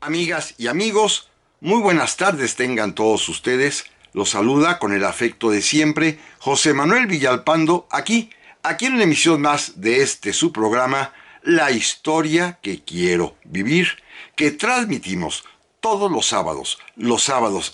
Amigas y amigos, muy buenas tardes tengan todos ustedes. Los saluda con el afecto de siempre José Manuel Villalpando, aquí en una emisión más de su programa, La Historia que Quiero Vivir, que transmitimos todos los sábados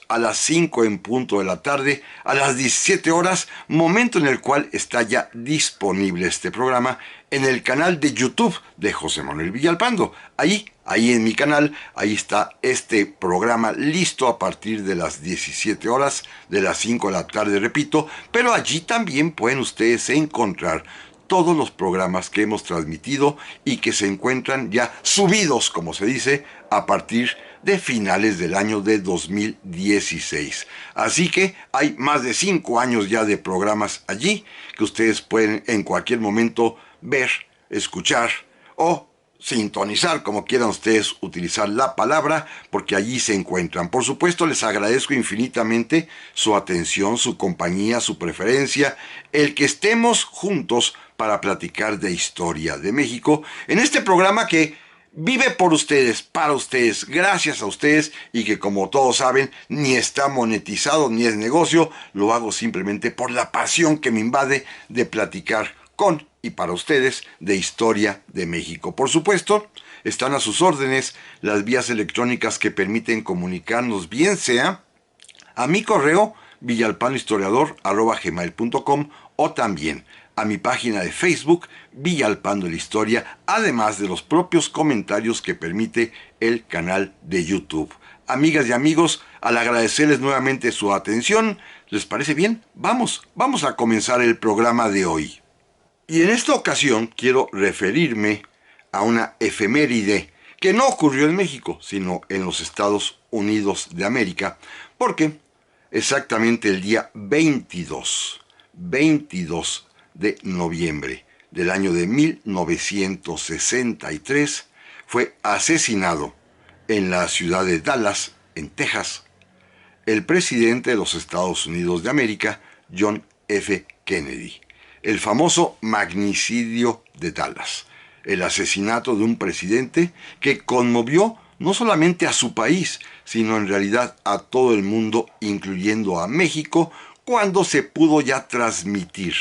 a las 5 en punto de la tarde, a las 17 horas, momento en el cual está ya disponible este programa en el canal de YouTube de José Manuel Villalpando. Ahí en mi canal, ahí está este programa listo a partir de las 17 horas, de las 5 de la tarde, repito, pero allí también pueden ustedes encontrar todos los programas que hemos transmitido y que se encuentran ya subidos, como se dice, a partir de finales del año de 2016. Así que hay más de 5 años ya de programas allí que ustedes pueden en cualquier momento ver, escuchar o sintonizar, como quieran ustedes utilizar la palabra, porque allí se encuentran. Por supuesto, les agradezco infinitamente su atención, su compañía, su preferencia, el que estemos juntos para platicar de historia de México en este programa que vive por ustedes, para ustedes, gracias a ustedes, y que, como todos saben, ni está monetizado ni es negocio. Lo hago simplemente por la pasión que me invade de platicar con y para ustedes de historia de México. Por supuesto, están a sus órdenes las vías electrónicas que permiten comunicarnos, bien sea a mi correo villalpandohistoriador@gmail.com o también a mi página de Facebook Villalpando la Historia, además de los propios comentarios que permite el canal de YouTube. Amigas y amigos, al agradecerles nuevamente su atención, ¿les parece bien? Vamos a comenzar el programa de hoy. Y en esta ocasión quiero referirme a una efeméride que no ocurrió en México, sino en los Estados Unidos de América, porque exactamente el día 22 de noviembre del año de 1963 fue asesinado en la ciudad de Dallas, en Texas, el presidente de los Estados Unidos de América, John F. Kennedy. El famoso magnicidio de Dallas, el asesinato de un presidente que conmovió no solamente a su país, sino en realidad a todo el mundo, incluyendo a México, cuando se pudo ya transmitir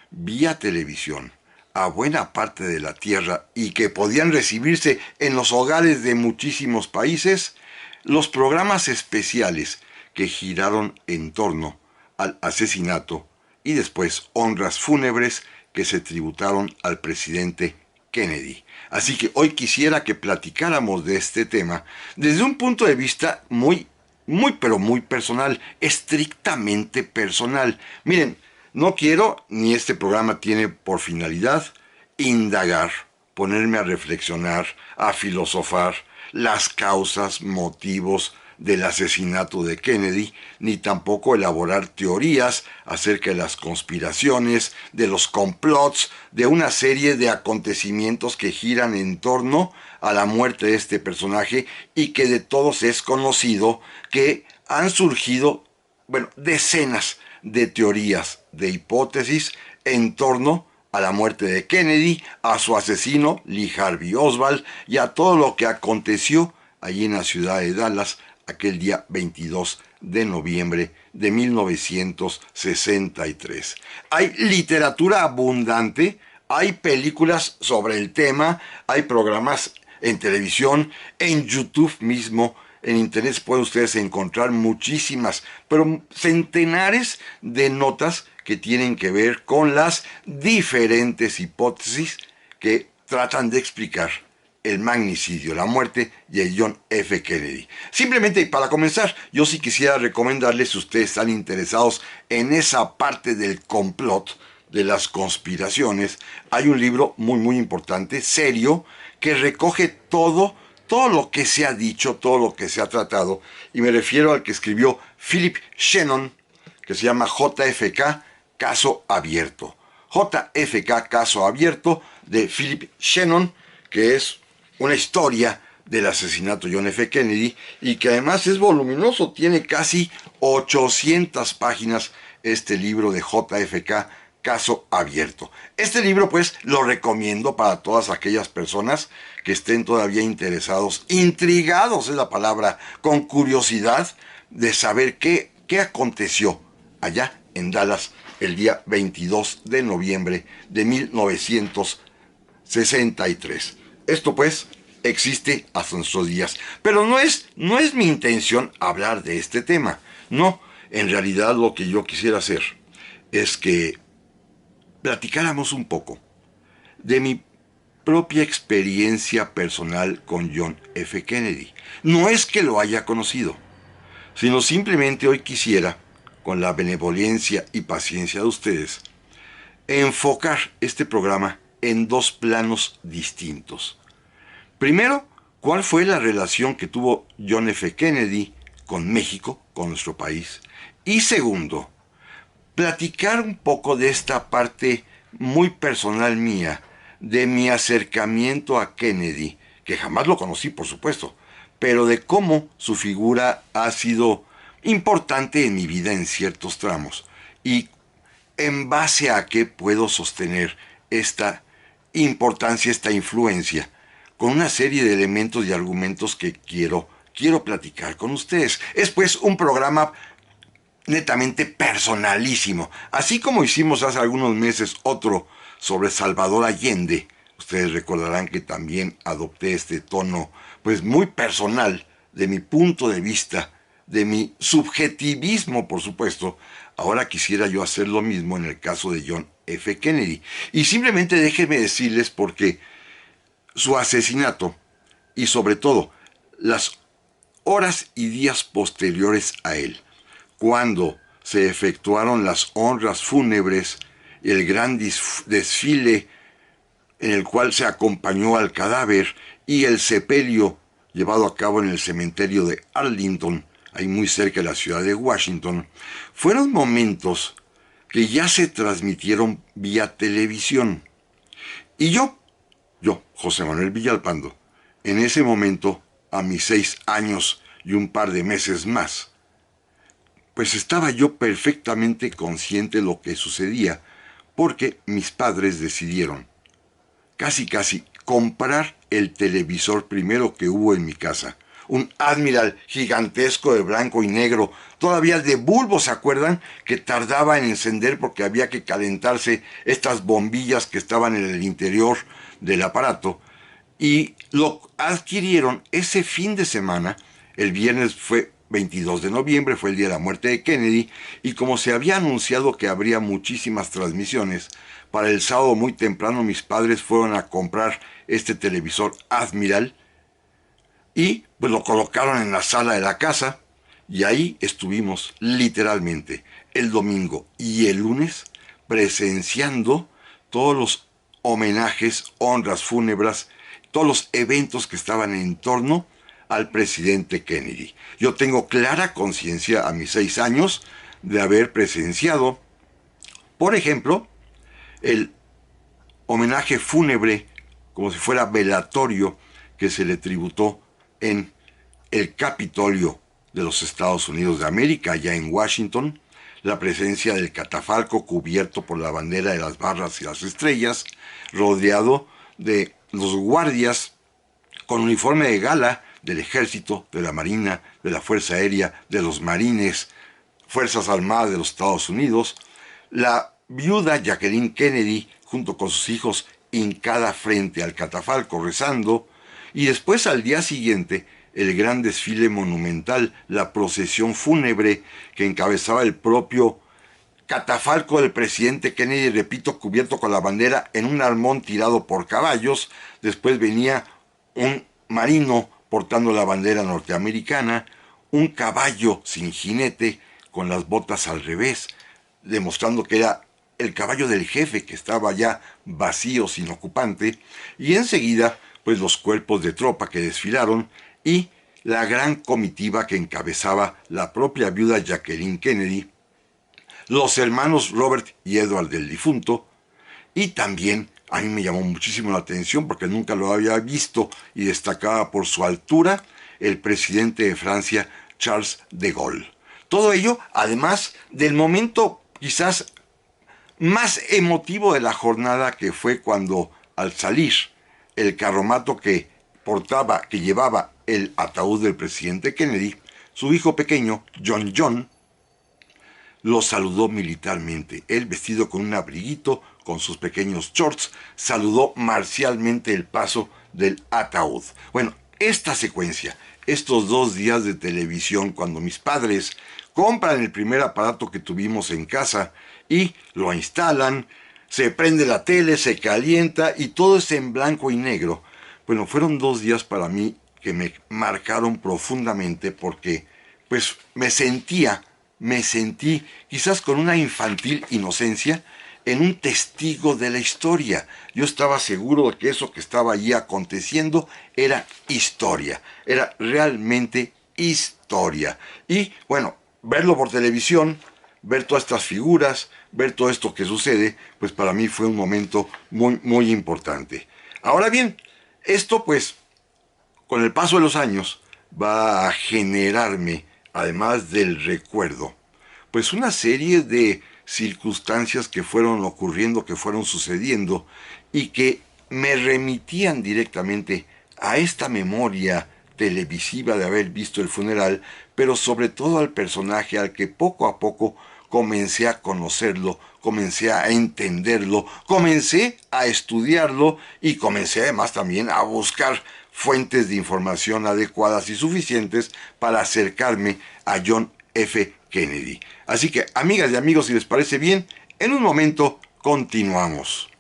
vía televisión a buena parte de la tierra y que podían recibirse en los hogares de muchísimos países, los programas especiales que giraron en torno al asesinato y después honras fúnebres que se tributaron al presidente Kennedy. Así que hoy quisiera que platicáramos de este tema desde un punto de vista muy personal, estrictamente personal. Miren, no quiero, ni este programa tiene por finalidad, indagar, ponerme a reflexionar, a filosofar las causas, motivos del asesinato de Kennedy, ni tampoco elaborar teorías acerca de las conspiraciones, de los complots, de una serie de acontecimientos que giran en torno a la muerte de este personaje y que de todos es conocido que han surgido, decenas de teorías, de hipótesis en torno a la muerte de Kennedy, a su asesino, Lee Harvey Oswald, y a todo lo que aconteció allí en la ciudad de Dallas aquel día 22 de noviembre de 1963. Hay literatura abundante, hay películas sobre el tema, hay programas en televisión, en YouTube mismo, en internet pueden ustedes encontrar muchísimas, pero centenares de notas que tienen que ver con las diferentes hipótesis que tratan de explicar el magnicidio, la muerte de John F. Kennedy. Simplemente para comenzar, yo sí quisiera recomendarles, si ustedes están interesados en esa parte del complot, de las conspiraciones, hay un libro muy importante, serio, que recoge todo lo que se ha dicho, todo lo que se ha tratado, y me refiero al que escribió Philip Shannon, que se llama JFK, Caso Abierto. JFK, Caso Abierto, de Philip Shannon, que es una historia del asesinato de John F. Kennedy y que además es voluminoso, tiene casi 800 páginas este libro de JFK, Caso Abierto. Este libro pues lo recomiendo para todas aquellas personas que estén todavía interesados, intrigados es la palabra, con curiosidad de saber qué aconteció allá en Dallas el día 22 de noviembre de 1963. Esto pues existe hasta nuestros días. Pero no es mi intención hablar de este tema. No, en realidad lo que yo quisiera hacer es que platicáramos un poco de mi propia experiencia personal con John F. Kennedy. No es que lo haya conocido, sino simplemente hoy quisiera, con la benevolencia y paciencia de ustedes, enfocar este programa en dos planos distintos. Primero, ¿cuál fue la relación que tuvo John F. Kennedy con México, con nuestro país? Y segundo, platicar un poco de esta parte muy personal mía, de mi acercamiento a Kennedy, que jamás lo conocí, por supuesto, pero de cómo su figura ha sido importante en mi vida en ciertos tramos y en base a qué puedo sostener esta importancia, esta influencia, con una serie de elementos y argumentos que quiero platicar con ustedes. Es pues un programa netamente personalísimo, así como hicimos hace algunos meses otro sobre Salvador Allende. Ustedes recordarán que también adopté este tono pues muy personal de mi punto de vista, de mi subjetivismo, por supuesto. Ahora quisiera yo hacer lo mismo en el caso de John F. Kennedy. Y simplemente déjenme decirles porque su asesinato y sobre todo las horas y días posteriores a él, cuando se efectuaron las honras fúnebres y el gran desfile en el cual se acompañó al cadáver y el sepelio llevado a cabo en el cementerio de Arlington, ahí muy cerca de la ciudad de Washington, fueron momentos que ya se transmitieron vía televisión. Y yo, José Manuel Villalpando, en ese momento, a mis 6 años y un par de meses más, pues estaba yo perfectamente consciente de lo que sucedía, porque mis padres decidieron casi comprar el televisor primero que hubo en mi casa. Un Admiral gigantesco de blanco y negro, todavía de bulbo, ¿se acuerdan? Que tardaba en encender porque había que calentarse estas bombillas que estaban en el interior del aparato. Y lo adquirieron ese fin de semana. El viernes fue 22 de noviembre, fue el día de la muerte de Kennedy, y como se había anunciado que habría muchísimas transmisiones, para el sábado muy temprano mis padres fueron a comprar este televisor Admiral y pues lo colocaron en la sala de la casa, y ahí estuvimos literalmente el domingo y el lunes presenciando todos los homenajes, honras fúnebres, todos los eventos que estaban en torno al presidente Kennedy. Yo tengo clara conciencia a mis 6 años de haber presenciado, por ejemplo, el homenaje fúnebre, como si fuera velatorio, que se le tributó en el Capitolio de los Estados Unidos de América, allá en Washington, la presencia del catafalco cubierto por la bandera de las barras y las estrellas, rodeado de los guardias con uniforme de gala del ejército, de la marina, de la fuerza aérea, de los marines, fuerzas armadas de los Estados Unidos, la viuda Jacqueline Kennedy junto con sus hijos hincada frente al catafalco rezando, y después al día siguiente el gran desfile monumental, la procesión fúnebre que encabezaba el propio catafalco del presidente Kennedy, repito, cubierto con la bandera en un armón tirado por caballos. Después venía un marino portando la bandera norteamericana, un caballo sin jinete con las botas al revés, demostrando que era el caballo del jefe, que estaba ya vacío, sin ocupante, y enseguida pues los cuerpos de tropa que desfilaron y la gran comitiva que encabezaba la propia viuda Jacqueline Kennedy, los hermanos Robert y Edward del difunto, y también a mí me llamó muchísimo la atención porque nunca lo había visto y destacaba por su altura el presidente de Francia, Charles de Gaulle. Todo ello, además del momento quizás más emotivo de la jornada, que fue cuando al salir el carromato que llevaba el ataúd del presidente Kennedy, su hijo pequeño, John, lo saludó militarmente. Él, vestido con un abriguito, con sus pequeños shorts, saludó marcialmente el paso del ataúd. Bueno, esta secuencia, estos 2 días de televisión, cuando mis padres compran el primer aparato que tuvimos en casa y lo instalan, se prende la tele, se calienta y todo es en blanco y negro. Bueno, fueron 2 días para mí que me marcaron profundamente, porque pues me sentí quizás con una infantil inocencia en un testigo de la historia. Yo estaba seguro de que eso que estaba allí aconteciendo era historia, era realmente historia. Y bueno, verlo por televisión, ver todas estas figuras, ver todo esto que sucede, pues para mí fue un momento muy, muy importante. Ahora bien, esto pues con el paso de los años va a generarme, además del recuerdo, pues una serie de circunstancias que fueron ocurriendo, que fueron sucediendo y que me remitían directamente a esta memoria televisiva de haber visto el funeral, pero sobre todo al personaje al que poco a poco comencé a conocerlo, comencé a entenderlo, comencé a estudiarlo y comencé además también a buscar fuentes de información adecuadas y suficientes para acercarme a John F. Kennedy. Así que, amigas y amigos, si les parece bien, en un momento continuamos.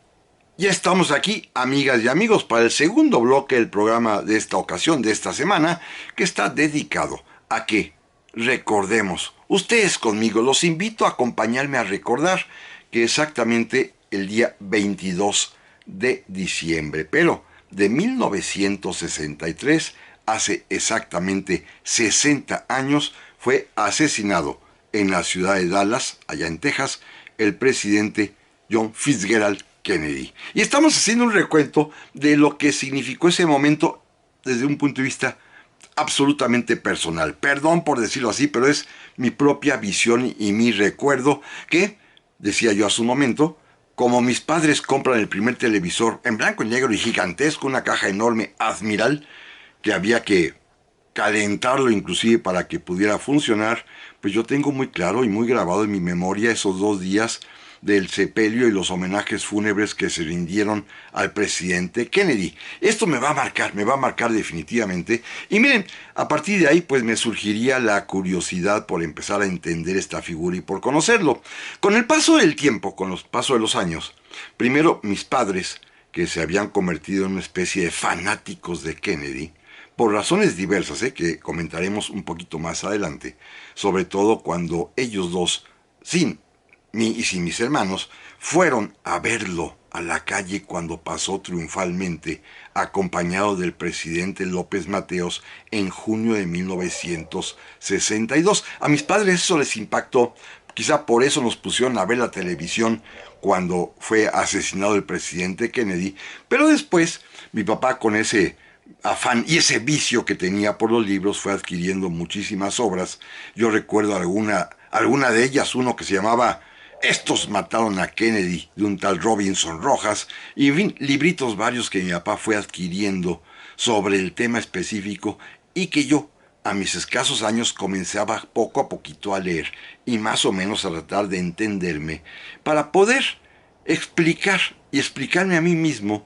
Ya estamos aquí, amigas y amigos, para el segundo bloque del programa de esta ocasión, de esta semana, que está dedicado a que recordemos. Ustedes conmigo, los invito a acompañarme a recordar que exactamente el día 22 de diciembre, pero de 1963, hace exactamente 60 años, fue asesinado en la ciudad de Dallas, allá en Texas, el presidente John Fitzgerald Kennedy. Y estamos haciendo un recuento de lo que significó ese momento desde un punto de vista absolutamente personal. Perdón por decirlo así, pero es mi propia visión y mi recuerdo que, decía yo hace un momento, como mis padres compran el primer televisor en blanco y negro y gigantesco, una caja enorme Admiral, que había que calentarlo inclusive para que pudiera funcionar, pues yo tengo muy claro y muy grabado en mi memoria esos 2 días del sepelio y los homenajes fúnebres que se rindieron al presidente Kennedy. Esto me va a marcar definitivamente. Y miren, a partir de ahí pues me surgiría la curiosidad por empezar a entender esta figura y por conocerlo. Con el paso del tiempo, con los pasos de los años, primero mis padres, que se habían convertido en una especie de fanáticos de Kennedy, por razones diversas, que comentaremos un poquito más adelante, sobre todo cuando ellos dos, sin mí y sin mis hermanos, fueron a verlo a la calle cuando pasó triunfalmente, acompañado del presidente López Mateos en junio de 1962. A mis padres eso les impactó, quizá por eso nos pusieron a ver la televisión cuando fue asesinado el presidente Kennedy, pero después mi papá, con ese afán y ese vicio que tenía por los libros, fue adquiriendo muchísimas obras. Yo recuerdo alguna de ellas, uno que se llamaba Estos mataron a Kennedy, de un tal Robinson Rojas, y en fin, libritos varios que mi papá fue adquiriendo sobre el tema específico y que yo, a mis escasos años, comenzaba poco a poquito a leer y más o menos a tratar de entenderme para poder explicar y explicarme a mí mismo,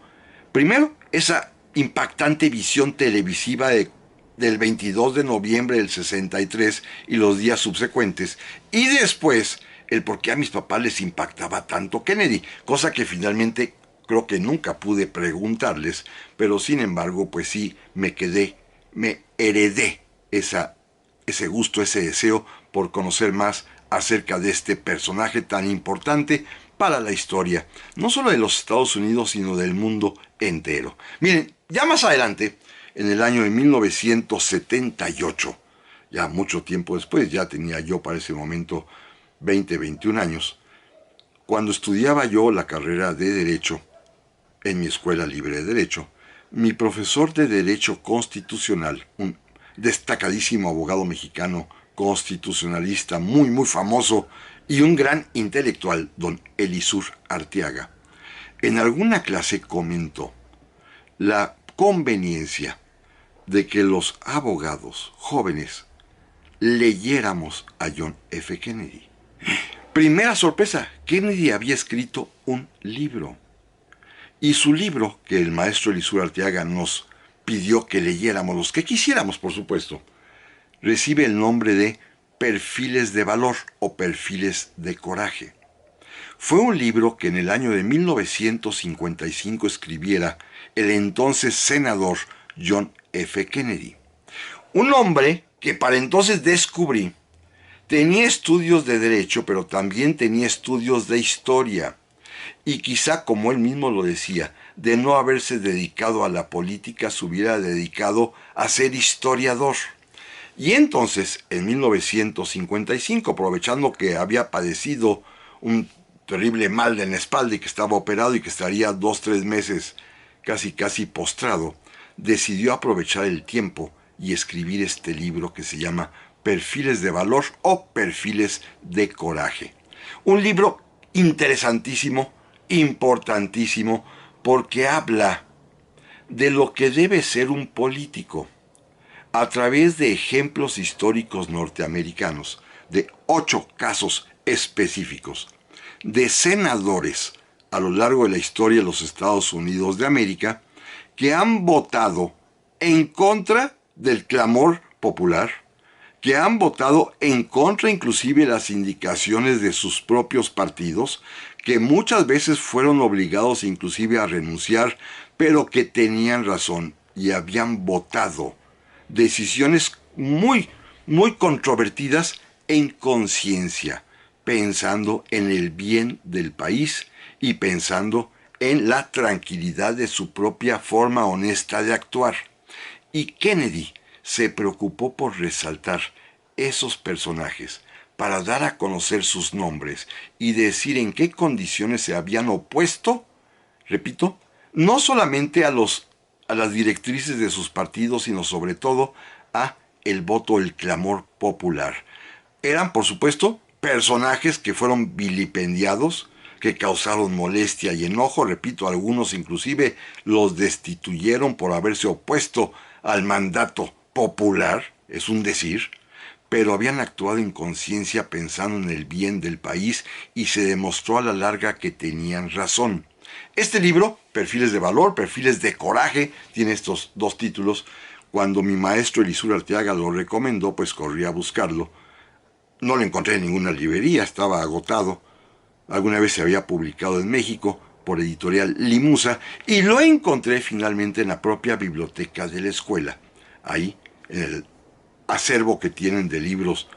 primero, esa impactante visión televisiva del 22 de noviembre del 63 y los días subsecuentes, y después el por qué a mis papás les impactaba tanto Kennedy, cosa que finalmente creo que nunca pude preguntarles, pero sin embargo pues sí me heredé ese gusto, ese deseo por conocer más acerca de este personaje tan importante para la historia, no solo de los Estados Unidos, sino del mundo entero. Miren, ya más adelante, en el año de 1978, ya mucho tiempo después, ya tenía yo para ese momento 21 años, cuando estudiaba yo la carrera de Derecho en mi Escuela Libre de Derecho, mi profesor de Derecho Constitucional, un destacadísimo abogado mexicano constitucionalista muy muy famoso y un gran intelectual, don Elizur Arteaga, en alguna clase comentó la conveniencia de que los abogados jóvenes leyéramos a John F. Kennedy. Primera sorpresa, Kennedy había escrito un libro. Y su libro, que el maestro Elizur Arteaga nos pidió que leyéramos, los que quisiéramos, por supuesto, recibe el nombre de Perfiles de Valor o Perfiles de Coraje. Fue un libro que en el año de 1955 escribiera el entonces senador John F. Kennedy. Un hombre que para entonces descubrí tenía estudios de derecho, pero también tenía estudios de historia. Y quizá, como él mismo lo decía, de no haberse dedicado a la política, se hubiera dedicado a ser historiador. Y entonces, en 1955, aprovechando que había padecido un terrible mal en la espalda y que estaba operado y que estaría 2-3 meses casi postrado, decidió aprovechar el tiempo y escribir este libro que se llama Perfiles de Valor o Perfiles de Coraje. Un libro interesantísimo, importantísimo, porque habla de lo que debe ser un político a través de ejemplos históricos norteamericanos, de 8 casos específicos de senadores a lo largo de la historia de los Estados Unidos de América que han votado en contra del clamor popular, que han votado en contra inclusive de las indicaciones de sus propios partidos, que muchas veces fueron obligados inclusive a renunciar, pero que tenían razón y habían votado decisiones muy controvertidas en conciencia, pensando en el bien del país y pensando en la tranquilidad de su propia forma honesta de actuar. Y Kennedy se preocupó por resaltar esos personajes para dar a conocer sus nombres y decir en qué condiciones se habían opuesto, repito, no solamente a las directrices de sus partidos, sino sobre todo a el voto, el clamor popular. Eran, por supuesto, personajes que fueron vilipendiados, que causaron molestia y enojo, repito, algunos inclusive los destituyeron por haberse opuesto al mandato popular, es un decir, pero habían actuado en conciencia pensando en el bien del país y se demostró a la larga que tenían razón. Este libro, Perfiles de Valor, Perfiles de Coraje, tiene estos 2 títulos. Cuando mi maestro Elizur Arteaga lo recomendó, pues corrí a buscarlo. No lo encontré en ninguna librería, estaba agotado. Alguna vez se había publicado en México por editorial Limusa y lo encontré finalmente en la propia biblioteca de la escuela, ahí en el acervo que tienen de libros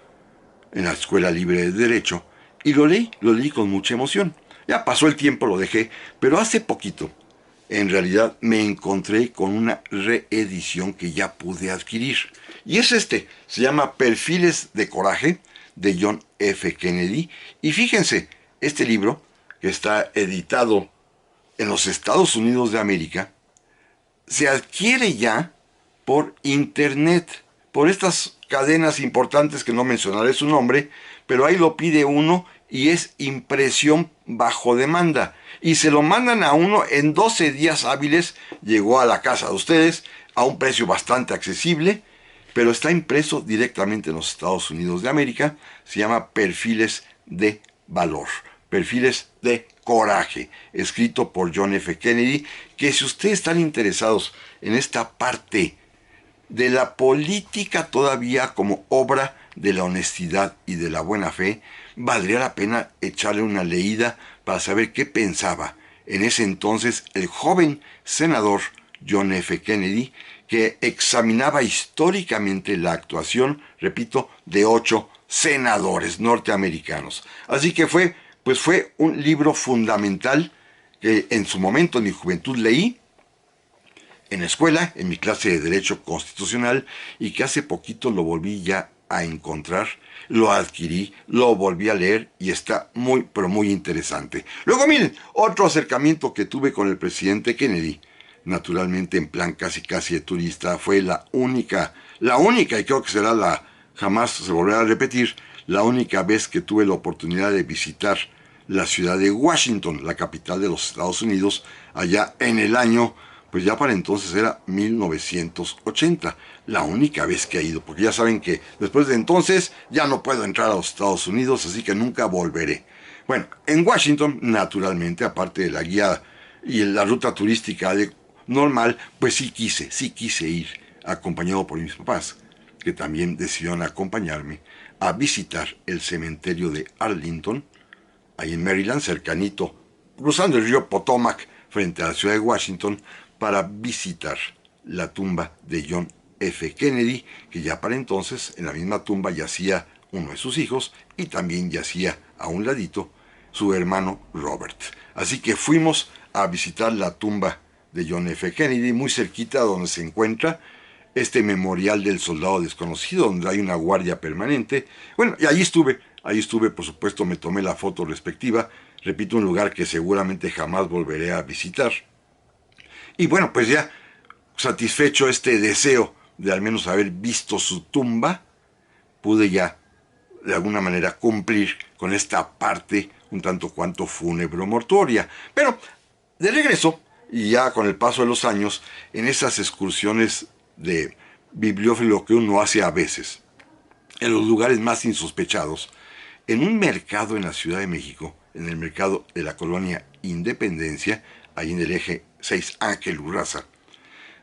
en la Escuela Libre de Derecho, y lo leí con mucha emoción. Ya pasó el tiempo, lo dejé, pero hace poquito, en realidad, me encontré con una reedición que ya pude adquirir. Y es se llama Perfiles de Coraje, de John F. Kennedy. Y fíjense, este libro, que está editado en los Estados Unidos de América, se adquiere ya por internet, por estas cadenas importantes que no mencionaré su nombre, pero ahí lo pide uno y es impresión bajo demanda. Y se lo mandan a uno en 12 días hábiles, llegó a la casa de ustedes a un precio bastante accesible, pero está impreso directamente en los Estados Unidos de América, se llama Perfiles de Valor, Perfiles de Coraje, escrito por John F. Kennedy, que si ustedes están interesados en esta parte de la política todavía como obra de la honestidad y de la buena fe, valdría la pena echarle una leída para saber qué pensaba en ese entonces el joven senador John F. Kennedy, que examinaba históricamente la actuación, repito, de 8 senadores norteamericanos. Así que fue un libro fundamental que en su momento, en mi juventud, leí en la escuela, en mi clase de Derecho Constitucional, y que hace poquito lo volví ya a encontrar, lo adquirí, lo volví a leer y está pero muy interesante. Luego miren, otro acercamiento que tuve con el presidente Kennedy, naturalmente en plan casi de turista, fue la única, y creo que será jamás se volverá a repetir, la única vez que tuve la oportunidad de visitar la ciudad de Washington, la capital de los Estados Unidos, allá en el año, pues ya para entonces era 1980, la única vez que he ido, porque ya saben que después de entonces ya no puedo entrar a los Estados Unidos, así que nunca volveré. Bueno, en Washington, naturalmente, aparte de la guía y la ruta turística normal, pues sí quise ir, acompañado por mis papás, que también decidieron acompañarme a visitar el cementerio de Arlington, ahí en Maryland, cercanito, cruzando el río Potomac, frente a la ciudad de Washington, para visitar la tumba de John F. Kennedy, que ya para entonces en la misma tumba yacía uno de sus hijos y también yacía a un ladito su hermano Robert. Así que fuimos a visitar la tumba de John F. Kennedy, muy cerquita donde se encuentra este memorial del soldado desconocido, donde hay una guardia permanente. Bueno, y ahí estuve, por supuesto, me tomé la foto respectiva. Repito, un lugar que seguramente jamás volveré a visitar. Y bueno, pues ya satisfecho este deseo de al menos haber visto su tumba, pude ya de alguna manera cumplir con esta parte un tanto cuanto fúnebre o mortuoria. Pero de regreso, y ya con el paso de los años, en esas excursiones de bibliófilo que uno hace a veces, en los lugares más insospechados, en un mercado en la Ciudad de México, en el mercado de la colonia Independencia, ahí en el eje 6 Ángel Urraza,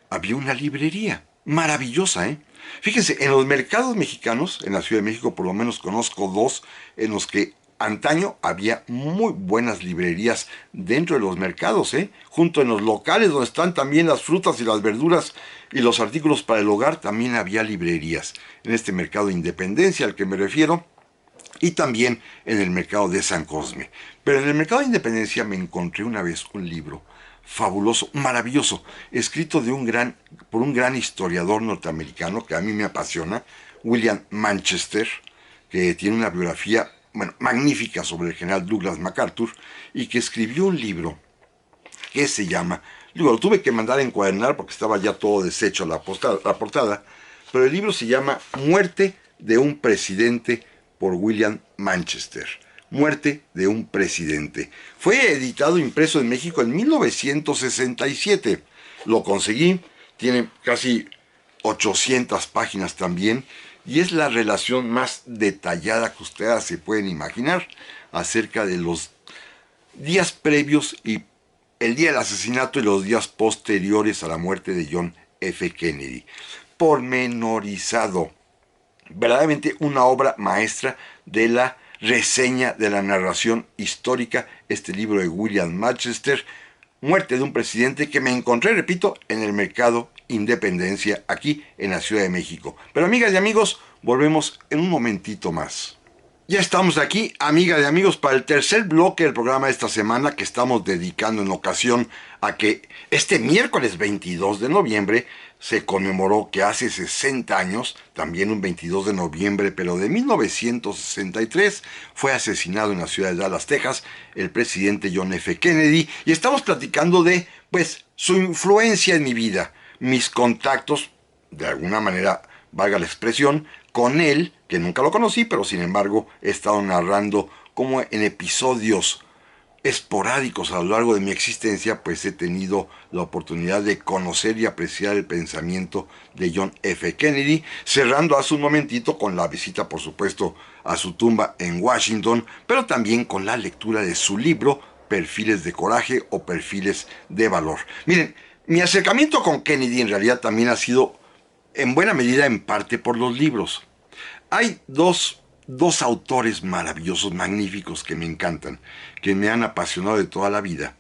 había una librería maravillosa, ¿eh? Fíjense, en los mercados mexicanos, en la Ciudad de México por lo menos conozco dos en los que antaño había muy buenas librerías dentro de los mercados, ¿eh? Junto en los locales donde están también las frutas y las verduras y los artículos para el hogar, también había librerías. En este mercado Independencia al que me refiero, y también en el mercado de San Cosme. Pero en el mercado de Independencia me encontré una vez un libro fabuloso, maravilloso, escrito por un gran historiador norteamericano que a mí me apasiona, William Manchester, que tiene una biografía, bueno, magnífica sobre el general Douglas MacArthur, y que escribió un libro que se llama, lo tuve que mandar a encuadernar porque estaba ya todo deshecho la portada, pero el libro se llama Muerte de un presidente por William Manchester. Muerte de un presidente. Fue editado e impreso en México en 1967. Lo conseguí, tiene casi 800 páginas también, y es la relación más detallada que ustedes se pueden imaginar acerca de los días previos y el día del asesinato y los días posteriores a la muerte de John F. Kennedy. Pormenorizado. Verdaderamente una obra maestra de la reseña de la narración histórica, este libro de William Manchester, Muerte de un presidente, que me encontré, repito, en el mercado Independencia, aquí en la Ciudad de México. Pero amigas y amigos, volvemos en un momentito más. Ya estamos aquí, amigas y amigos, para el tercer bloque del programa de esta semana, que estamos dedicando en ocasión a que este miércoles 22 de noviembre se conmemoró que hace 60 años, también un 22 de noviembre, pero de 1963, fue asesinado en la ciudad de Dallas, Texas, el presidente John F. Kennedy, y estamos platicando de, pues, su influencia en mi vida, mis contactos, de alguna manera, valga la expresión, con él, que nunca lo conocí, pero sin embargo he estado narrando como en episodios esporádicos a lo largo de mi existencia, pues he tenido la oportunidad de conocer y apreciar el pensamiento de John F. Kennedy, cerrando hace un momentito con la visita, por supuesto, a su tumba en Washington, pero también con la lectura de su libro, Perfiles de Coraje o Perfiles de Valor. Miren, mi acercamiento con Kennedy en realidad también ha sido en buena medida en parte por los libros. Hay dos autores maravillosos, magníficos, que me encantan, que me han apasionado de toda la vida,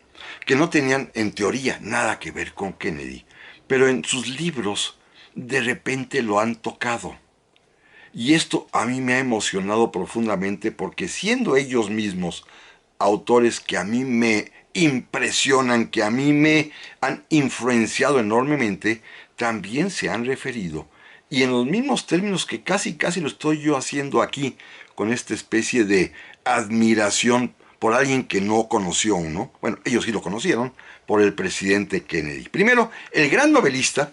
que no tenían en teoría nada que ver con Kennedy, pero en sus libros de repente lo han tocado. Y esto a mí me ha emocionado profundamente porque, siendo ellos mismos autores que a mí me impresionan, que a mí me han influenciado enormemente, también se han referido, y en los mismos términos que casi lo estoy yo haciendo aquí, con esta especie de admiración por alguien que no conoció uno, bueno, ellos sí lo conocieron, por el presidente Kennedy. Primero, el gran novelista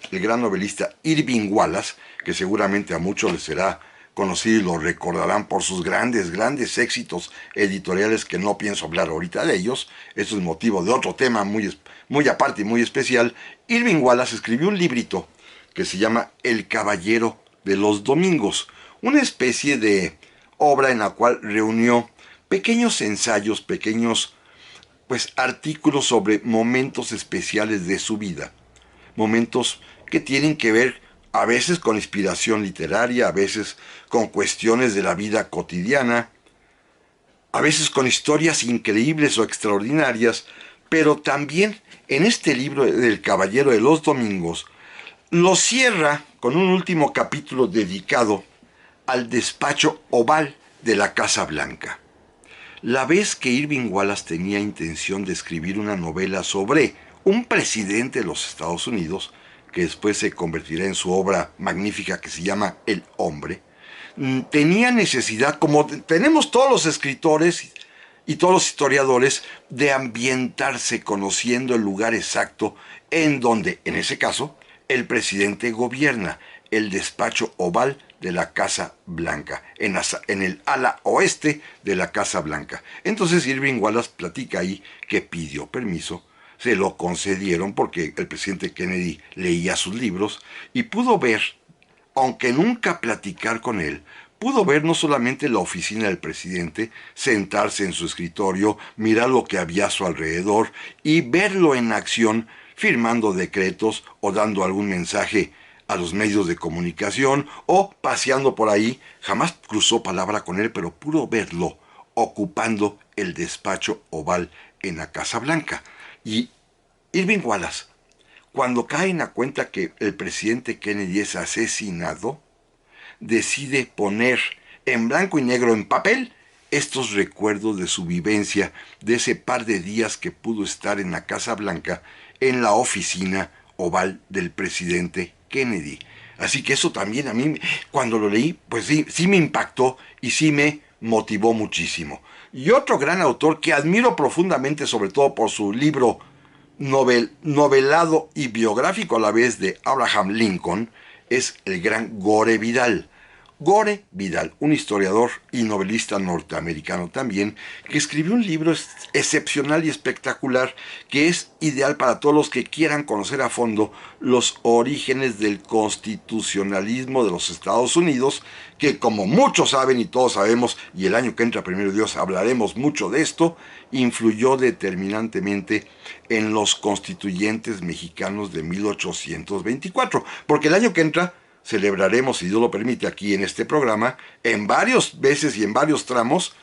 Irving Wallace, que seguramente a muchos les será conocido y lo recordarán por sus grandes éxitos editoriales que no pienso hablar ahorita de ellos. Eso es motivo de otro tema muy aparte y muy especial. Irving Wallace escribió un librito que se llama El Caballero de los Domingos, una especie de obra en la cual reunió pequeños ensayos, pequeños artículos sobre momentos especiales de su vida, momentos que tienen que ver a veces con inspiración literaria, a veces con cuestiones de la vida cotidiana, a veces con historias increíbles o extraordinarias, pero también en este libro del Caballero de los Domingos lo cierra con un último capítulo dedicado al despacho oval de la Casa Blanca. La vez que Irving Wallace tenía intención de escribir una novela sobre un presidente de los Estados Unidos, que después se convertirá en su obra magnífica que se llama El Hombre, tenía necesidad, como tenemos todos los escritores y todos los historiadores, de ambientarse conociendo el lugar exacto en donde, en ese caso, el presidente gobierna, el despacho oval de la Casa Blanca, en el ala oeste de la Casa Blanca. Entonces Irving Wallace platica ahí que pidió permiso, se lo concedieron porque el presidente Kennedy leía sus libros y pudo ver, aunque nunca platicar con él, pudo ver no solamente la oficina del presidente, sentarse en su escritorio, mirar lo que había a su alrededor y verlo en acción, firmando decretos o dando algún mensaje a los medios de comunicación o paseando por ahí. Jamás cruzó palabra con él, pero pudo verlo ocupando el despacho oval en la Casa Blanca. Y Irving Wallace, cuando cae en la cuenta que el presidente Kennedy es asesinado, decide poner en blanco y negro en papel estos recuerdos de su vivencia, de ese par de días que pudo estar en la Casa Blanca, en la oficina oval del presidente Kennedy. Así que eso también a mí, cuando lo leí, pues sí me impactó y sí me motivó muchísimo. Y otro gran autor que admiro profundamente, sobre todo por su libro novelado y biográfico a la vez de Abraham Lincoln, es el gran Gore Vidal. Gore Vidal, un historiador y novelista norteamericano también, que escribió un libro excepcional y espectacular que es ideal para todos los que quieran conocer a fondo los orígenes del constitucionalismo de los Estados Unidos, que como muchos saben y todos sabemos, y el año que entra, primero Dios, hablaremos mucho de esto, influyó determinantemente en los constituyentes mexicanos de 1824, porque el año que entra celebraremos, si Dios lo permite, aquí en este programa, en varios veces y en varios tramos,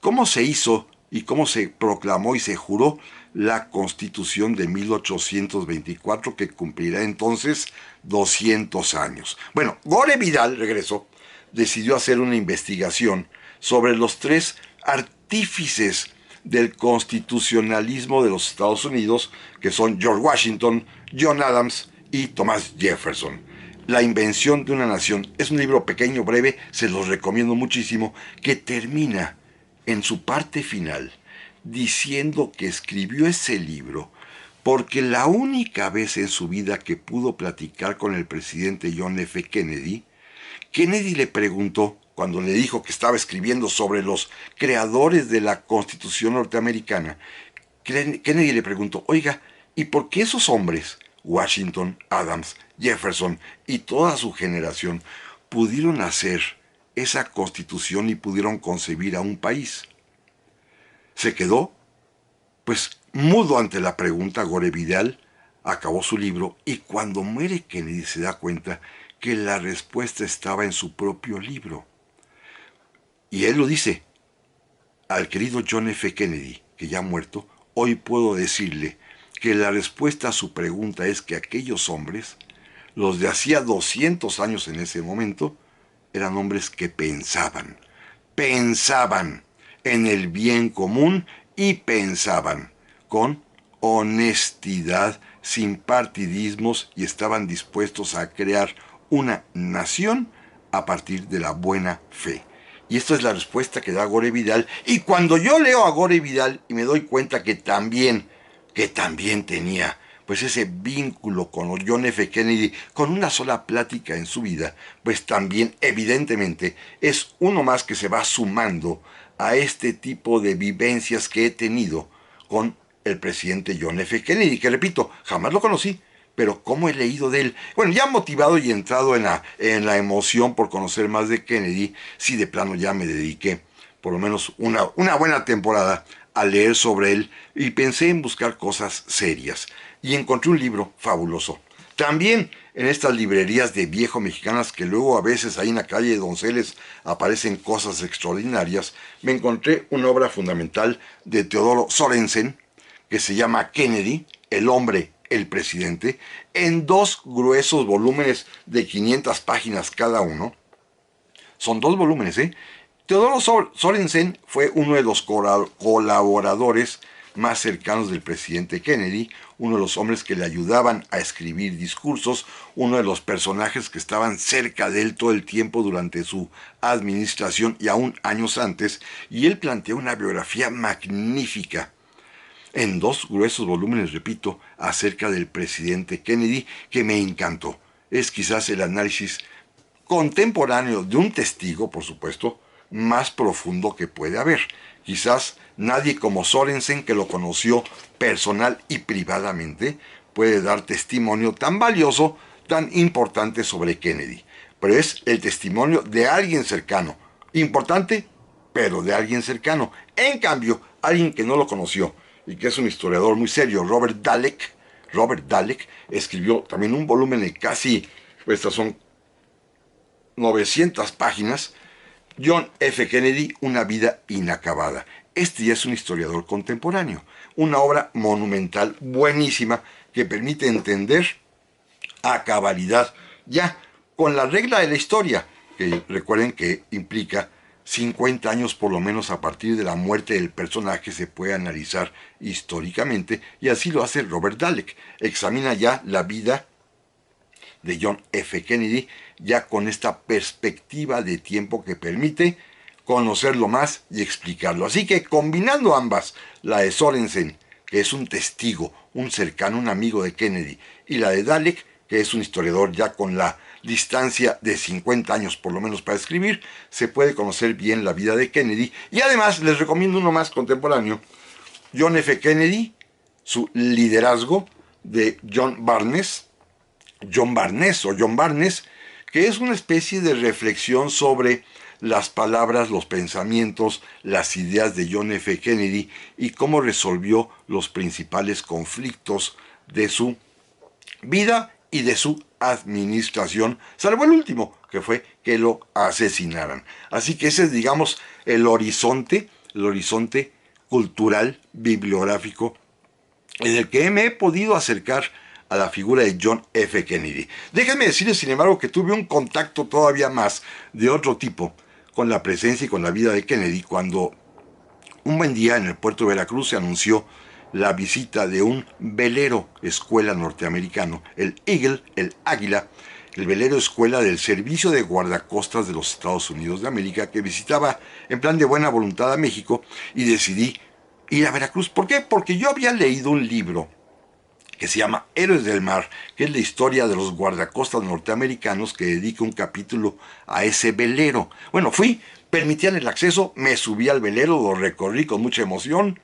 cómo se hizo y cómo se proclamó y se juró la Constitución de 1824, que cumplirá entonces 200 años. Bueno, Gore Vidal, regreso, decidió hacer una investigación sobre los tres artífices del constitucionalismo de los Estados Unidos, que son George Washington, John Adams y Thomas Jefferson. La invención de una nación. Es un libro pequeño, breve, se los recomiendo muchísimo, que termina en su parte final diciendo que escribió ese libro porque la única vez en su vida que pudo platicar con el presidente John F. Kennedy, Kennedy le preguntó, cuando le dijo que estaba escribiendo sobre los creadores de la Constitución norteamericana, Kennedy le preguntó, oiga, ¿y por qué esos hombres, Washington, Adams, Jefferson y toda su generación, pudieron hacer esa constitución y pudieron concebir a un país? Se quedó, mudo ante la pregunta. Gore Vidal acabó su libro y cuando muere Kennedy se da cuenta que la respuesta estaba en su propio libro. Y él lo dice, al querido John F. Kennedy, que ya ha muerto, hoy puedo decirle que la respuesta a su pregunta es que aquellos hombres, los de hacía 200 años en ese momento, eran hombres que pensaban en el bien común y pensaban con honestidad, sin partidismos, y estaban dispuestos a crear una nación a partir de la buena fe. Y esta es la respuesta que da Gore Vidal. Y cuando yo leo a Gore Vidal y me doy cuenta que también tenía pues ese vínculo con John F. Kennedy, con una sola plática en su vida, pues también evidentemente es uno más que se va sumando a este tipo de vivencias que he tenido con el presidente John F. Kennedy, que repito, jamás lo conocí, pero cómo he leído de él. Bueno, ya motivado y entrado en la emoción por conocer más de Kennedy, sí de plano ya me dediqué por lo menos una buena temporada a leer sobre él y pensé en buscar cosas serias. Y encontré un libro fabuloso. También en estas librerías de viejo mexicanas que luego a veces ahí en la calle de Donceles aparecen cosas extraordinarias, me encontré una obra fundamental de Teodoro Sorensen que se llama Kennedy, el hombre, el presidente, en dos gruesos volúmenes de 500 páginas cada uno. Son dos volúmenes, ¿eh? Teodoro Sorensen fue uno de los colaboradores más cercanos del presidente Kennedy, uno de los hombres que le ayudaban a escribir discursos, uno de los personajes que estaban cerca de él todo el tiempo durante su administración y aún años antes, y él planteó una biografía magnífica en dos gruesos volúmenes, repito, acerca del presidente Kennedy, que me encantó. Es quizás el análisis contemporáneo de un testigo, por supuesto, más profundo que puede haber. Quizás nadie como Sorensen, que lo conoció personal y privadamente, puede dar testimonio tan valioso, tan importante sobre Kennedy. Pero es el testimonio de alguien cercano. Importante, pero de alguien cercano. En cambio, alguien que no lo conoció y que es un historiador muy serio, Robert Dallek, escribió también un volumen de casi, estas son 900 páginas, John F. Kennedy, una vida inacabada. Este ya es un historiador contemporáneo, una obra monumental, buenísima, que permite entender a cabalidad, ya con la regla de la historia, que recuerden que implica 50 años por lo menos a partir de la muerte del personaje se puede analizar históricamente, y así lo hace Robert Dallek. Examina ya la vida de John F. Kennedy, ya con esta perspectiva de tiempo que permite conocerlo más y explicarlo. Así que combinando ambas, la de Sorensen, que es un testigo, un cercano, un amigo de Kennedy, y la de Dallek, que es un historiador ya con la distancia de 50 años por lo menos para escribir, se puede conocer bien la vida de Kennedy. Y además les recomiendo uno más contemporáneo, John F. Kennedy, su liderazgo, de John Barnes, que es una especie de reflexión sobre las palabras, los pensamientos, las ideas de John F. Kennedy y cómo resolvió los principales conflictos de su vida y de su administración, salvo el último, que fue que lo asesinaran. Así que ese es, digamos, el horizonte cultural, bibliográfico, en el que me he podido acercar a la figura de John F. Kennedy. Déjenme decirles, sin embargo, que tuve un contacto todavía más de otro tipo con la presencia y con la vida de Kennedy cuando un buen día en el puerto de Veracruz se anunció la visita de un velero escuela norteamericano, el Eagle, el Águila, el velero escuela del Servicio de Guardacostas de los Estados Unidos de América, que visitaba en plan de buena voluntad a México, y decidí ir a Veracruz. ¿Por qué? Porque yo había leído un libro que se llama Héroes del Mar, que es la historia de los guardacostas norteamericanos, que dedica un capítulo a ese velero. Bueno, permitían el acceso, me subí al velero, lo recorrí con mucha emoción.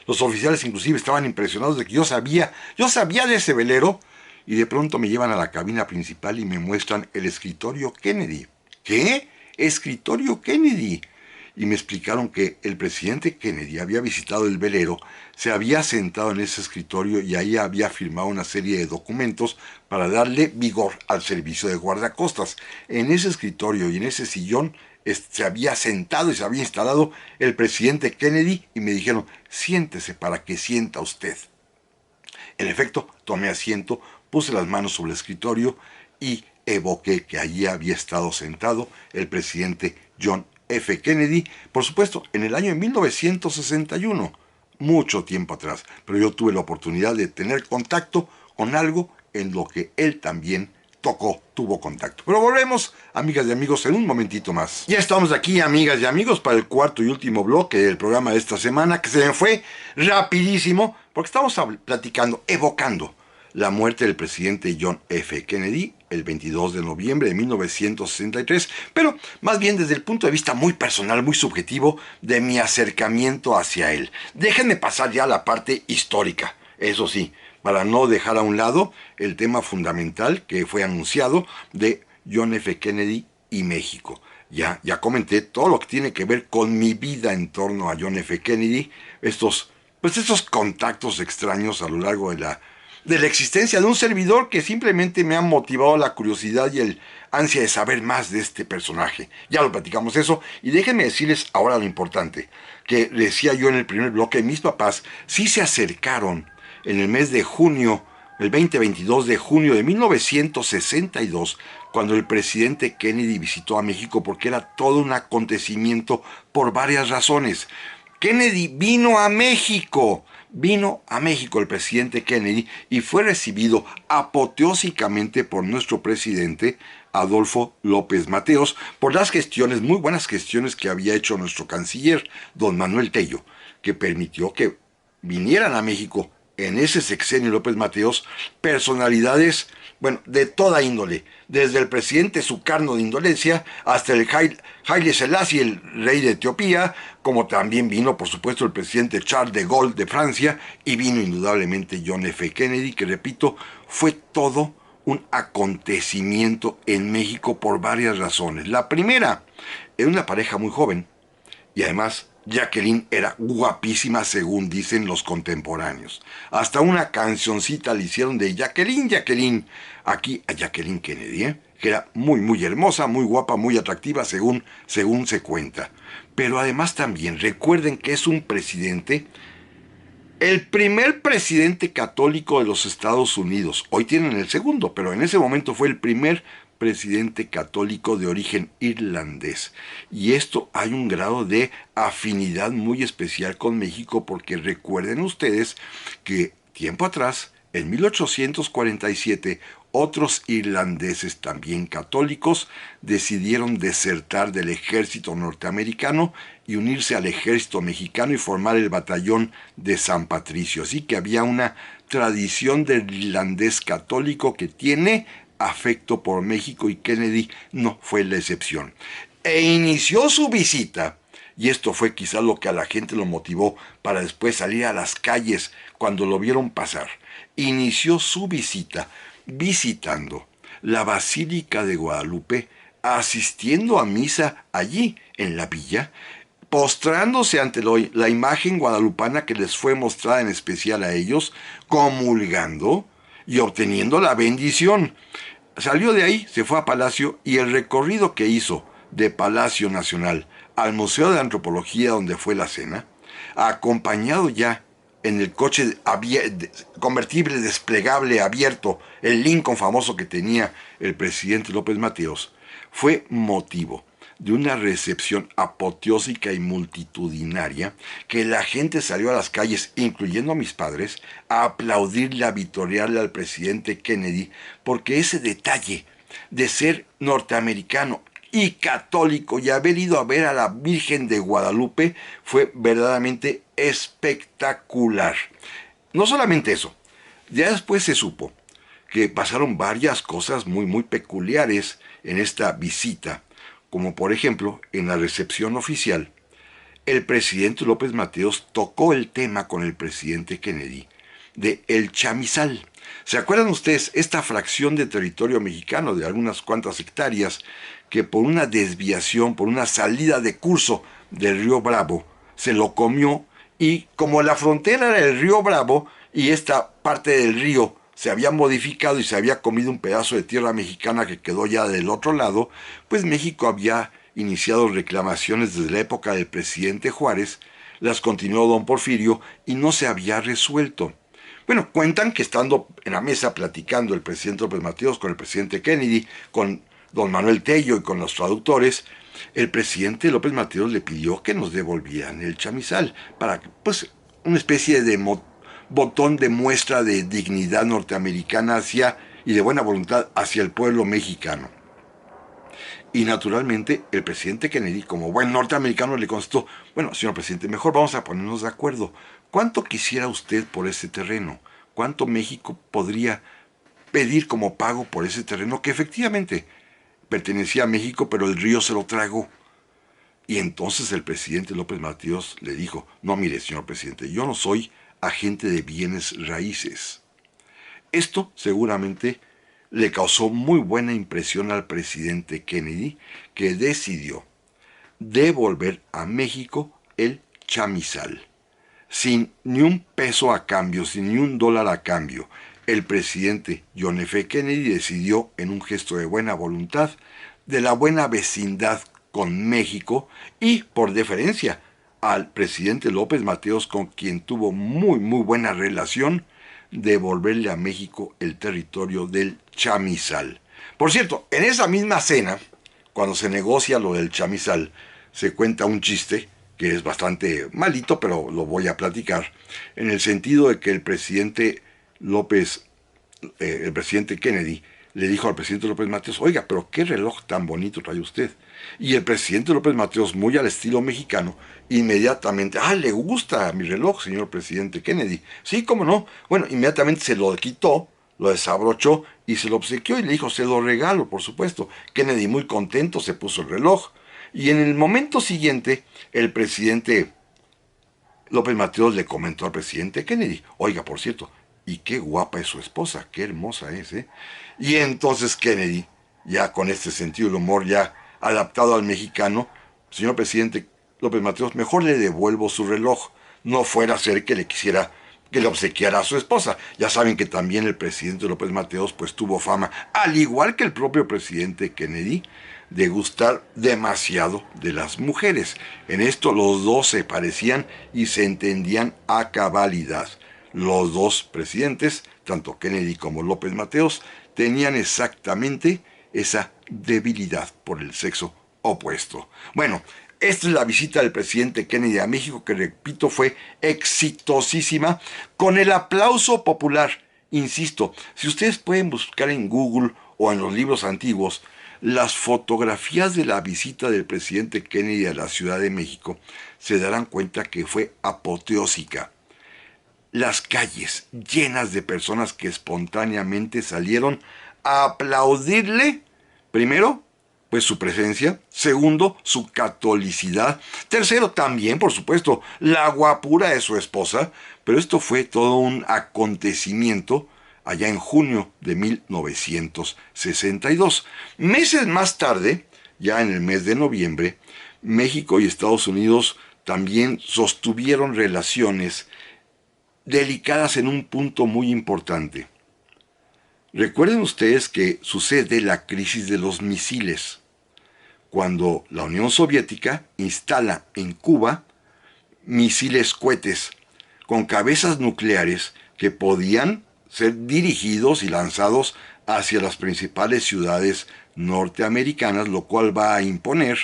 Los oficiales inclusive estaban impresionados de que yo sabía de ese velero, y de pronto me llevan a la cabina principal y me muestran el escritorio Kennedy. ¿Qué? Escritorio Kennedy. Y me explicaron que el presidente Kennedy había visitado el velero, se había sentado en ese escritorio y ahí había firmado una serie de documentos para darle vigor al servicio de guardacostas. En ese escritorio y en ese sillón se había sentado y se había instalado el presidente Kennedy, y me dijeron: siéntese para que sienta usted. En efecto, tomé asiento, puse las manos sobre el escritorio y evoqué que allí había estado sentado el presidente John F. Kennedy, por supuesto, en el año 1961, mucho tiempo atrás, pero yo tuve la oportunidad de tener contacto con algo en lo que él también tuvo contacto. Pero volvemos, amigas y amigos, en un momentito más. Ya estamos aquí, amigas y amigos, para el cuarto y último bloque del programa de esta semana, que se me fue rapidísimo, porque estamos platicando, evocando la muerte del presidente John F. Kennedy el 22 de noviembre de 1963, pero más bien desde el punto de vista muy personal, muy subjetivo de mi acercamiento hacia él. Déjenme pasar ya a la parte histórica, eso sí, para no dejar a un lado el tema fundamental que fue anunciado de John F. Kennedy y México. Ya comenté todo lo que tiene que ver con mi vida en torno a John F. Kennedy, estos contactos extraños a lo largo de la existencia de un servidor que simplemente me ha motivado la curiosidad y el ansia de saber más de este personaje. Ya lo platicamos eso, y déjenme decirles ahora lo importante, que decía yo en el primer bloque, mis papás sí se acercaron en el mes de junio, el 20-22 de junio de 1962, cuando el presidente Kennedy visitó a México, porque era todo un acontecimiento por varias razones. Kennedy vino a México el presidente Kennedy y fue recibido apoteósicamente por nuestro presidente Adolfo López Mateos por las gestiones, muy buenas gestiones que había hecho nuestro canciller, don Manuel Tello, que permitió que vinieran a México en ese sexenio López Mateos personalidades, bueno, de toda índole, desde el presidente Sukarno de Indonesia hasta el Haile Selassie, el rey de Etiopía, como también vino, por supuesto, el presidente Charles de Gaulle de Francia, y vino indudablemente John F. Kennedy, que repito, fue todo un acontecimiento en México por varias razones. La primera, era una pareja muy joven, y además Jacqueline era guapísima según dicen los contemporáneos. Hasta una cancioncita le hicieron de Jacqueline, Jacqueline. Aquí a Jacqueline Kennedy, que era muy, muy hermosa, muy guapa, muy atractiva según se cuenta. Pero además también recuerden que es un presidente, el primer presidente católico de los Estados Unidos. Hoy tienen el segundo, pero en ese momento fue el primer presidente católico de origen irlandés. Y esto hay un grado de afinidad muy especial con México, porque recuerden ustedes que tiempo atrás, en 1847, otros irlandeses también católicos decidieron desertar del ejército norteamericano y unirse al ejército mexicano y formar el batallón de San Patricio. Así que había una tradición del irlandés católico que tiene afecto por México, y Kennedy no fue la excepción. E inició su visita, y esto fue quizá lo que a la gente lo motivó para después salir a las calles cuando lo vieron pasar. Inició su visita visitando la Basílica de Guadalupe, asistiendo a misa allí en la villa, postrándose ante la imagen guadalupana que les fue mostrada en especial a ellos, comulgando y obteniendo la bendición. Salió de ahí, se fue a Palacio, y el recorrido que hizo de Palacio Nacional al Museo de Antropología, donde fue la cena, acompañado ya en el coche convertible desplegable abierto, el Lincoln famoso que tenía el presidente López Mateos, fue motivo de una recepción apoteósica y multitudinaria, que la gente salió a las calles, incluyendo a mis padres, a aplaudirle, a vitorearle al presidente Kennedy, porque ese detalle de ser norteamericano y católico y haber ido a ver a la Virgen de Guadalupe fue verdaderamente espectacular. No solamente eso, ya después se supo que pasaron varias cosas muy, muy peculiares en esta visita, como por ejemplo, en la recepción oficial, el presidente López Mateos tocó el tema con el presidente Kennedy de el chamizal. ¿Se acuerdan ustedes esta fracción de territorio mexicano de algunas cuantas hectáreas que por una desviación, por una salida de curso del río Bravo, se lo comió? Y como la frontera era el río Bravo y esta parte del río se había modificado y se había comido un pedazo de tierra mexicana que quedó ya del otro lado, pues México había iniciado reclamaciones desde la época del presidente Juárez, las continuó don Porfirio y no se había resuelto. Bueno, cuentan que estando en la mesa platicando el presidente López Mateos con el presidente Kennedy, con don Manuel Tello y con los traductores, el presidente López Mateos le pidió que nos devolvieran el chamizal para, pues, una especie de botón de muestra de dignidad norteamericana hacia y de buena voluntad hacia el pueblo mexicano. Y naturalmente el presidente Kennedy, como buen norteamericano, le contestó: bueno, señor presidente, mejor vamos a ponernos de acuerdo ¿Cuánto quisiera usted por ese terreno? ¿Cuánto México podría pedir como pago por ese terreno que efectivamente pertenecía a México, pero el río se lo tragó? Y entonces el presidente López Mateos le dijo, no, mire, señor presidente, yo no soy agente de bienes raíces. Esto seguramente le causó muy buena impresión al presidente Kennedy, que decidió devolver a México el chamizal, sin ni un peso a cambio, sin ni un dólar a cambio. El presidente John F. Kennedy decidió, en un gesto de buena voluntad, de la buena vecindad con México y, por deferencia, al presidente López Mateos, con quien tuvo muy buena relación, devolverle a México el territorio del chamizal. Por cierto, en esa misma cena, cuando se negocia lo del chamizal, se cuenta un chiste que es bastante malito, pero lo voy a platicar, en el sentido de que el presidente Kennedy le dijo al presidente López Mateos, oiga, pero qué reloj tan bonito trae usted. Y el presidente López Mateos, muy al estilo mexicano, inmediatamente, le gusta mi reloj, señor presidente Kennedy. Sí, cómo no. Bueno, inmediatamente se lo quitó, lo desabrochó y se lo obsequió y le dijo, se lo regalo, por supuesto. Kennedy, muy contento, se puso el reloj. Y en el momento siguiente, el presidente López Mateos le comentó al presidente Kennedy, oiga, por cierto, y qué guapa es su esposa, qué hermosa es, ¿eh? Y entonces Kennedy, ya con este sentido del humor ya adaptado al mexicano, señor presidente López Mateos, mejor le devuelvo su reloj, no fuera a ser que le quisiera que le obsequiara a su esposa. Ya saben que también el presidente López Mateos pues tuvo fama, al igual que el propio presidente Kennedy, de gustar demasiado de las mujeres. En esto los dos se parecían y se entendían a cabalidad. Los dos presidentes, tanto Kennedy como López Mateos, tenían exactamente esa debilidad por el sexo opuesto. Bueno, esta es la visita del presidente Kennedy a México, que repito, fue exitosísima, con el aplauso popular. Insisto, si ustedes pueden buscar en Google o en los libros antiguos las fotografías de la visita del presidente Kennedy a la Ciudad de México, se darán cuenta que fue apoteósica. Las calles llenas de personas que espontáneamente salieron a aplaudirle, primero, pues su presencia, segundo, su catolicidad, tercero, también, por supuesto, la guapura de su esposa, pero esto fue todo un acontecimiento allá en junio de 1962. Meses más tarde, ya en el mes de noviembre, México y Estados Unidos también sostuvieron relaciones delicadas en un punto muy importante. Recuerden ustedes que sucede la crisis de los misiles, cuando la Unión Soviética instala en Cuba misiles cohetes con cabezas nucleares que podían ser dirigidos y lanzados hacia las principales ciudades norteamericanas, lo cual va a imponer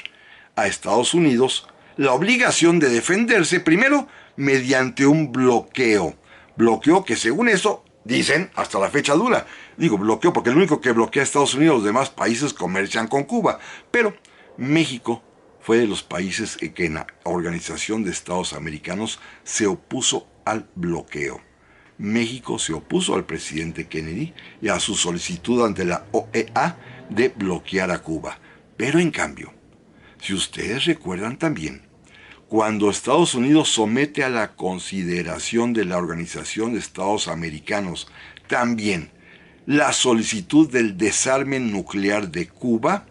a Estados Unidos la obligación de defenderse primero mediante un bloqueo. Bloqueo que, según eso, dicen, hasta la fecha dura. Digo bloqueo porque el único que bloquea a Estados Unidos, los demás países comercian con Cuba. Pero México fue de los países que en la Organización de Estados Americanos se opuso al bloqueo. México se opuso al presidente Kennedy y a su solicitud ante la OEA de bloquear a Cuba. Pero en cambio, si ustedes recuerdan también, cuando Estados Unidos somete a la consideración de la Organización de Estados Americanos también la solicitud del desarme nuclear de Cuba,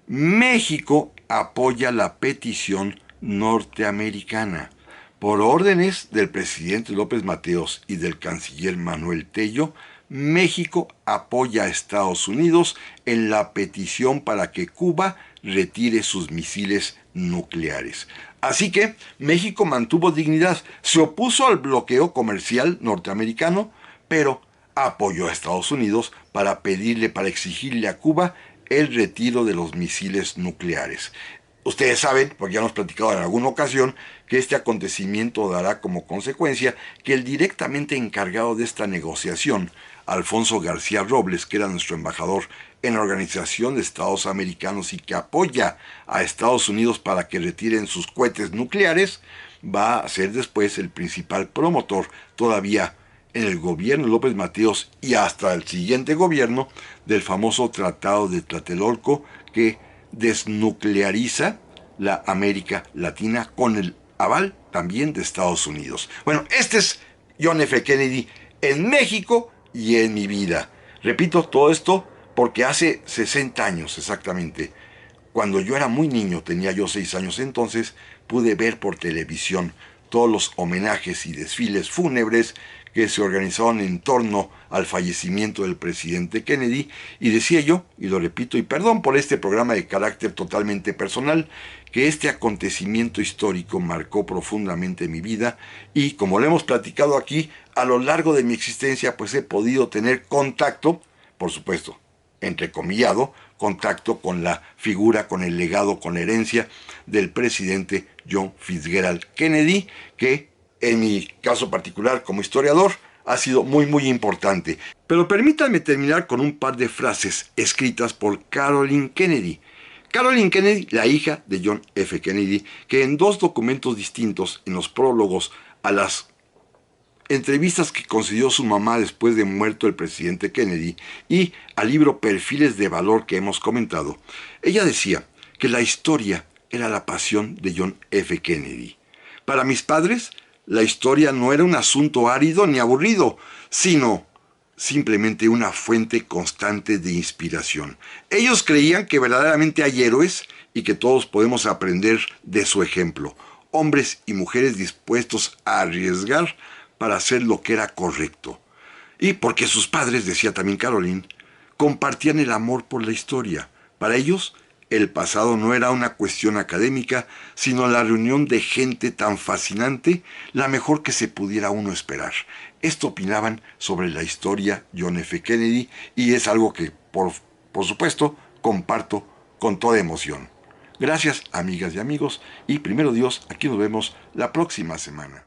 México apoya la petición norteamericana. Por órdenes del presidente López Mateos y del canciller Manuel Tello, México apoya a Estados Unidos en la petición para que Cuba retire sus misiles nucleares. Así que México mantuvo dignidad, se opuso al bloqueo comercial norteamericano, pero apoyó a Estados Unidos para exigirle a Cuba el retiro de los misiles nucleares. Ustedes saben, porque ya hemos platicado en alguna ocasión, que este acontecimiento dará como consecuencia que el directamente encargado de esta negociación, Alfonso García Robles, que era nuestro embajador en la Organización de Estados Americanos y que apoya a Estados Unidos para que retiren sus cohetes nucleares, va a ser después el principal promotor todavía en el gobierno de López Mateos y hasta el siguiente gobierno del famoso Tratado de Tlatelolco que desnucleariza la América Latina con el aval también de Estados Unidos. Bueno, este es John F. Kennedy en México y en mi vida. Repito todo esto porque hace 60 años exactamente, cuando yo era muy niño, tenía yo 6 años entonces, pude ver por televisión todos los homenajes y desfiles fúnebres que se organizaron en torno al fallecimiento del presidente Kennedy, y decía yo, y lo repito, y perdón por este programa de carácter totalmente personal, que este acontecimiento histórico marcó profundamente mi vida, y como lo hemos platicado aquí, a lo largo de mi existencia pues he podido tener contacto, por supuesto, entrecomillado, contacto con la figura, con el legado, con la herencia del presidente John Fitzgerald Kennedy, que en mi caso particular como historiador ha sido muy importante. Pero permítanme terminar con un par de frases escritas por Caroline Kennedy. Caroline Kennedy, la hija de John F. Kennedy, que en 2 documentos distintos, en los prólogos a las entrevistas que concedió su mamá después de muerto el presidente Kennedy y al libro Perfiles de Valor que hemos comentado, ella decía que la historia era la pasión de John F. Kennedy. Para mis padres, la historia no era un asunto árido ni aburrido, sino simplemente una fuente constante de inspiración. Ellos creían que verdaderamente hay héroes y que todos podemos aprender de su ejemplo. Hombres y mujeres dispuestos a arriesgar para hacer lo que era correcto. Y porque sus padres, decía también Caroline, compartían el amor por la historia. Para ellos, el pasado no era una cuestión académica, sino la reunión de gente tan fascinante, la mejor que se pudiera uno esperar. Esto opinaban sobre la historia John F. Kennedy y es algo que, por supuesto, comparto con toda emoción. Gracias, amigas y amigos, y primero Dios, aquí nos vemos la próxima semana.